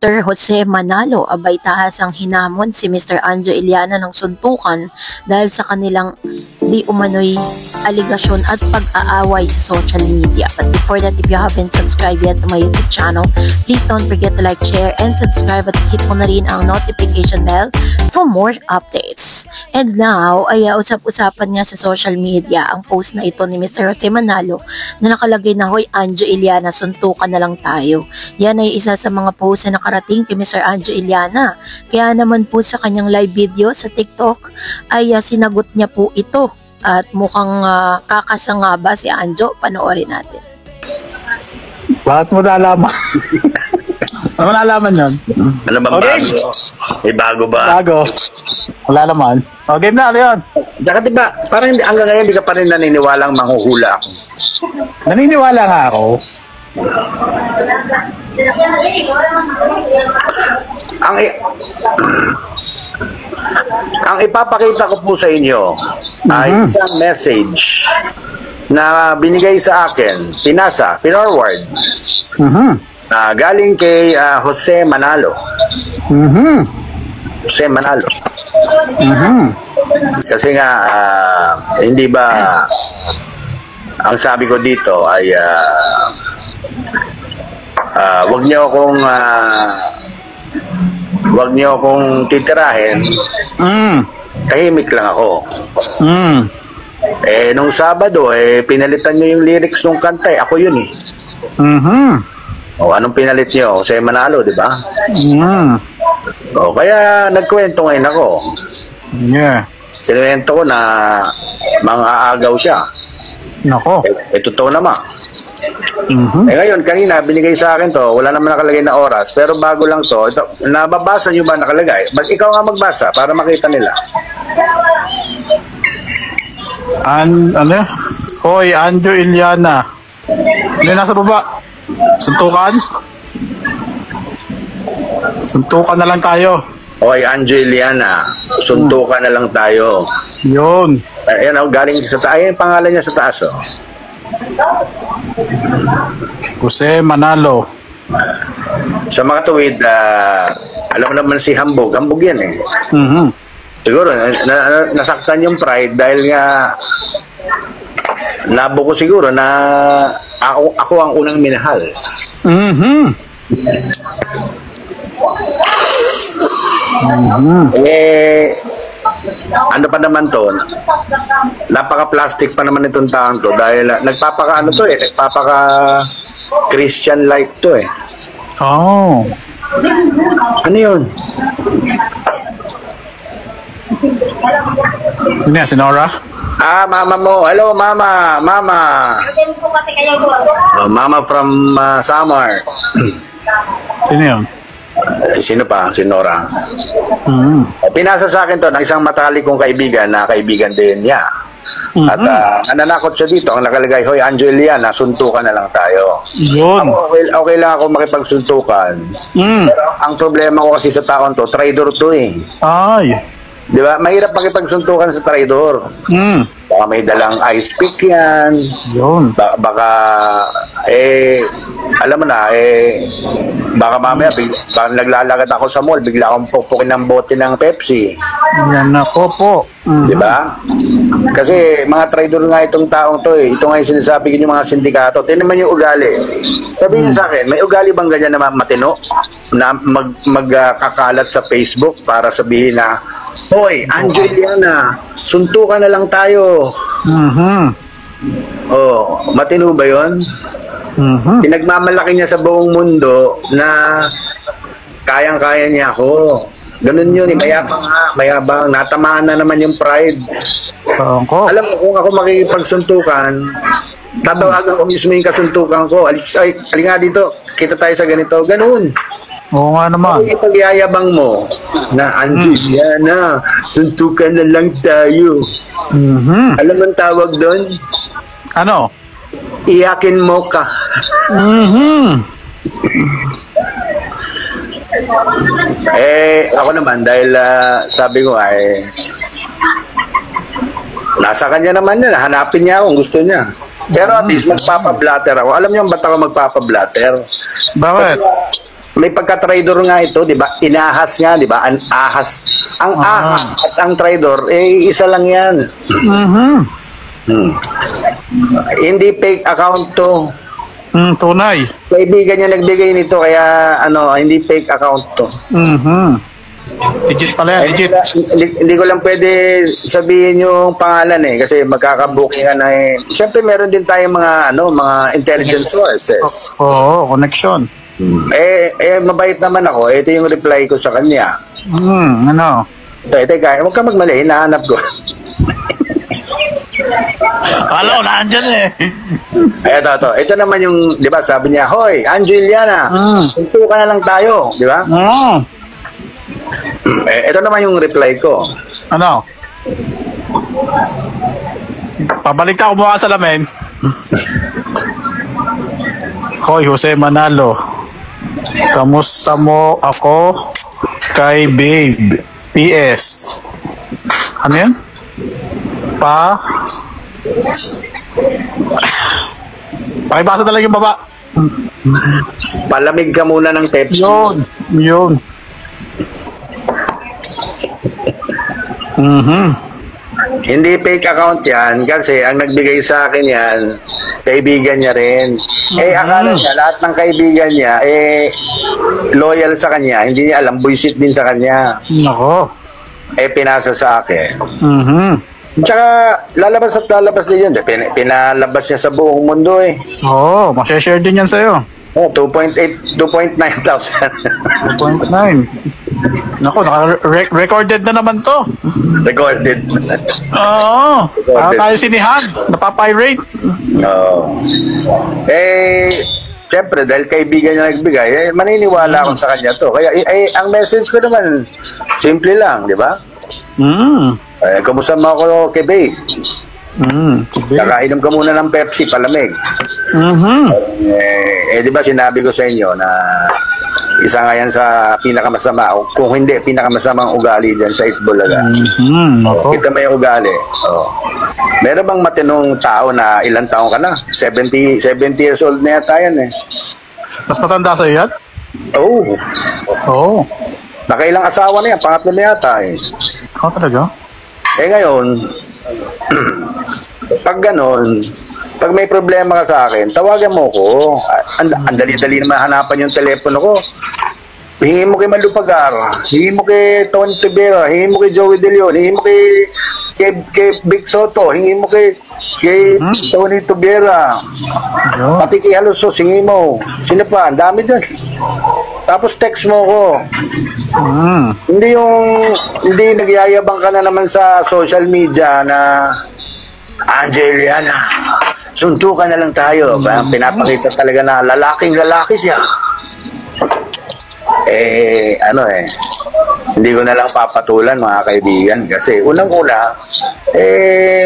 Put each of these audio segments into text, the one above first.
Mr. Jose Manalo, abay tahas ang hinamon si Mr. Anjo Iliana ng suntukan dahil sa kanilang di umano'y aligasyon at pag-aaway sa social media. But before that, if you haven't subscribed yet to my YouTube channel, please don't forget to like, share, and subscribe at hit mo na rin ang notification bell for more updates. And now, ay usap-usapan nga sa social media ang post na ito ni Mr. Jose Manalo na nakalagay na, "Hoy Anjo Iliana, suntukan na lang tayo." Yan ay isa sa mga post na nakarating kay Mr. Anjo Iliana. Kaya naman po sa kanyang live video sa TikTok ay sinagot niya po ito. At mukhang kakasanga ba si Anjo? Panoorin natin. Bakit mo nalaman? Ano nalaman yun? Ano ba okay. Bago? May bago ba? Bago. Wala naman. O, game na, ano yun? Tsaka diba, parang hanggang ngayon di ka pa rin naniniwalang manghuhula ako. Naniniwala nga ako. Ang ipapakita ko po sa inyo ay isang message na binigay sa akin, pinasa, forward, galing kay Jose Manalo. Jose Manalo. Kasi nga, hindi ba, ang sabi ko dito ay, wag niyo akong titirahin. Tahimik lang ako. Nung Sabado, pinalitan nyo yung lyrics ng kanta. Ako yun eh. O, anong pinalit nyo? Jose Manalo, di ba? O, kaya nagkwento ngayon ako. Yeah. Kinuwento ko na mang-aagaw siya. Nako. Totoo naman. Ngayon, kanina, binigay sa akin to, wala naman nakalagay na oras, pero bago lang to, ito, nababasa nyo ba nakalagay? Ikaw nga magbasa para makita nila. Ano? Hoy, Anjo Iliana. Hindi, nasa baba. Suntukan? Suntukan na lang tayo. Hoy, Anjo Iliana, suntukan na lang tayo. Yun. Ayan, galing sa taas. Ayan, pangalan niya sa taas, oh. Jose Manalo. Sa mga tuwid, alam mo naman si Hambog. Hambog yan eh. Siguro, nasaktan yung pride dahil nga labo ko siguro na ako ang unang minahal. Ano pa naman to? Napaka-plastic pa naman itong taon to dahil nagpapaka-ano to eh, nagpapaka-Christian-like to eh. Oh. Ano yun? Ano yan, si Nora? Mama mo. Hello, mama. Mama. Mama from Samar. Sino yun? Sino pa? Si Nora. Pinasa sa akin to ng isang matalik kong kaibigan na kaibigan din niya. At nananakot siya dito. Ang nakalagay, "Hoy, Anjo Iliana, suntukan na lang tayo." Yun. Okay lang ako makipagsuntukan. Pero ang problema ko kasi sa taon to, traidor to eh. Ay. Di ba? Mahirap makipagsuntukan sa traidor. Baka may dalang ice pick yan. Yun. Baka, alam mo na, baka mamaya, baka naglalakad ako sa mall, bigla akong pupukin ng bote ng Pepsi. Yan ako po. Di ba? Kasi mga traidor nga itong taong to eh. Ito nga yung sinasabi ko yung mga sindikato. Tingnan naman yung ugali. Sabihin sa akin, may ugali bang ganyan na matino? Na magkakalat sa Facebook para sabihin na, "Hoy, Anjo Iliana, suntukan na lang tayo." Oh, matino ba yun? Pinagmamalaki niya sa buong mundo na kayang-kaya niya ako. Ganun yun eh, mayabang, natamaan na naman yung pride. Alam mo, kung ako makikipagsuntukan, tatawagan ko mismo yung kasuntukan ko. Ali nga dito, kita tayo sa ganito, ganun. Oo nga naman. Kung ipagyayabang mo na Anjo Iliana, suntukan na lang tayo. Alam mo ang tawag doon? Ano? Iyakin mo ka. Ako naman, dahil sabi ko ay nasa kanya naman yan, hanapin niya ako kung gusto niya. Pero at least magpapablatter ako. Alam niyo ba't ako magpapablatter? Bakit? may pagka-traidor nga ito, di ba? Inahas nga, di ba? Ang ahas. Ang ahas at ang traidor, isa lang yan. Hindi fake account to. Tunay. Kaibigan niya nagbigay nito, kaya hindi fake account to. Legit pala yan, legit. Hindi ko lang pwede sabihin yung pangalan kasi magkakabukingan na Siyempre meron din tayong mga intelligence sources. Oo, connection. Mabait naman ako. Ito yung reply ko sa kanya. Ano? Teka, huwag ka magmali, hinahanap ko. Hello, nandyan Ito naman yung, di ba, sabi niya, hoy, Anjo Iliana, suntukan na lang tayo, di ba? Ito naman yung reply ko. Ano? Pabalik ka kumuha sa lamin. Hoy, Jose Manalo. Kamusta mo ako kay babe? PS. Ano yan? Pakibasa na lang yung baba. Palamig ka muna ng Pepsi. Yun. Hindi fake account yan kasi ang nagbigay sa akin yan, kaibigan niya rin. Akala niya, lahat ng kaibigan niya, loyal sa kanya. Hindi niya alam, buisit din sa kanya. Nako. Pinasa sa akin. Tsaka, lalabas at lalabas din yun. Pinalabas niya sa buong mundo Oo, masya-share din yan sa'yo. 2.9 thousand. 2.9. Nako, recorded na naman to. Recorded. Oo. Tayo sinihan. Napapirate. Oo. Siyempre, dahil kaibigan niya nagbigay, maniniwala ako sa kanya to. Kaya, ang message ko naman, simple lang, di ba? Kumusta mo ako kay babe? Kakainom ka muna ng Pepsi, palamig. Di ba sinabi ko sa inyo na isa nga yan sa pinakamasama, kung hindi, pinakamasamang ugali dyan sa Itbulaga. Kita mo yung ugali. Meron bang matinong tao na ilang taong ka na? 70 years old na yata yan Mas matanda sa'yo yan? Oo. Nakailang asawa na yan, pangatlo na yata Talaga? Ngayon, pag ganon, pag may problema ka sa akin, tawagan mo ko. Ang dali-dali naman hanapan yung telepono ko. Hingin mo kay Malupagar, hingin mo kay Tony Tibera, hingin mo kay Joey De Leon, hingin mo kay Big Soto, hingin mo kay Tony Tibera. Pati kay Halusos, hingin mo. Sino pa? Ang dami dyan. Tapos text mo ko. Hindi nagyayabang ka na naman sa social media na Angeliana, suntukan na lang tayo. Pinapakita talaga na lalaking-lalaki siya. Hindi ko na lang papatulan mga kaibigan kasi unang-una,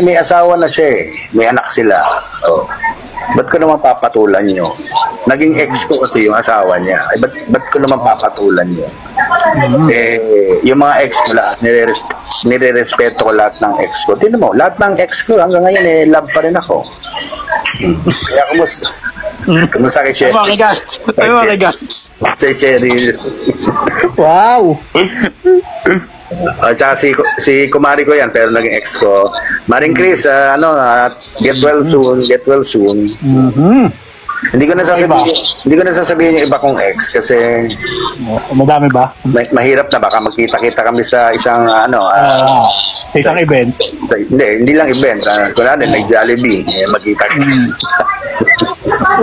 may asawa na siya may anak sila. Ba't ko naman papatulan nyo? Naging ex ko kasi yung asawa niya. Ba't ko naman papatulan nyo? Yung mga ex ko lahat, nire-respeto ko lahat ng ex ko. Tignan mo, lahat ng ex ko hanggang ngayon love pa rin ako. Kaya kumusta kay Sherry? Si Sherry. Wow! Tsaka si kumari ko yan, pero naging ex ko. Maring Chris, get well soon. Hindi ko na sasabihin yung iba kong ex kasi madami ba? Mahirap na baka magkita-kita kami sa isang sa isang event. Hindi lang event. Kunwari, nag-Jollibee, magkita-kita.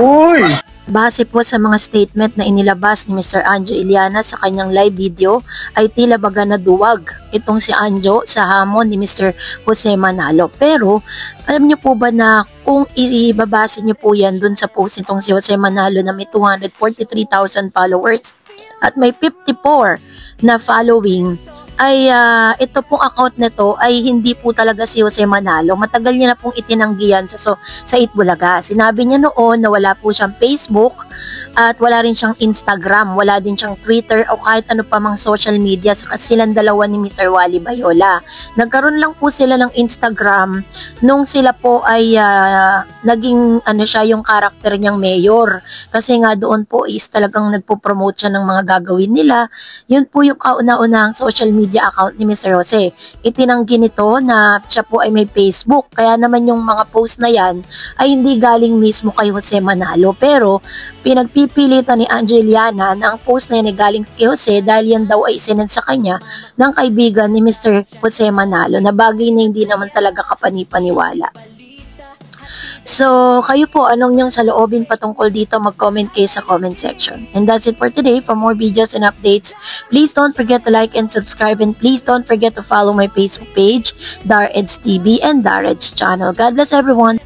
Uy! Base po sa mga statement na inilabas ni Mr. Anjo Iliana sa kanyang live video ay tila baga naduwag itong si Anjo sa hamon ni Mr. Jose Manalo. Pero alam niyo po ba na kung ibabase niyo po yan dun sa post nitong si Jose Manalo na may 243,000 followers at may 54 na following ay ito pong account nito ay hindi po talaga si Jose Manalo. Matagal niya na pong itinanggi yan sa Itbulaga. Sinabi niya noon na wala po siyang Facebook at wala rin siyang Instagram, wala din siyang Twitter o kahit ano pa mang social media sa silang dalawa ni Mr. Wally Bayola. Nagkaroon lang po sila ng Instagram nung sila po ay naging siya yung karakter niyang mayor. Kasi nga doon po is talagang nagpo-promote siya ng mga gagawin nila. Yun po yung kauna-unahang social media account ni Mr. Jose. Itinanggi nito na siya po ay may Facebook. Kaya naman yung mga post na yan ay hindi galing mismo kay Jose Manalo. Pero pinagpipilitan ni Angeliana na ang post na yan ay galing kay Jose dahil yan daw ay isinend sa kanya ng kaibigan ni Mr. Jose Manalo na bagay na hindi naman talaga kapanipaniwala. So, kayo po, anong niyong saloobin patungkol dito? Mag-comment kayo sa comment section. And that's it for today. For more videos and updates, please don't forget to like and subscribe. And please don't forget to follow my Facebook page, Dar Eds TV and Dar Eds channel. God bless everyone.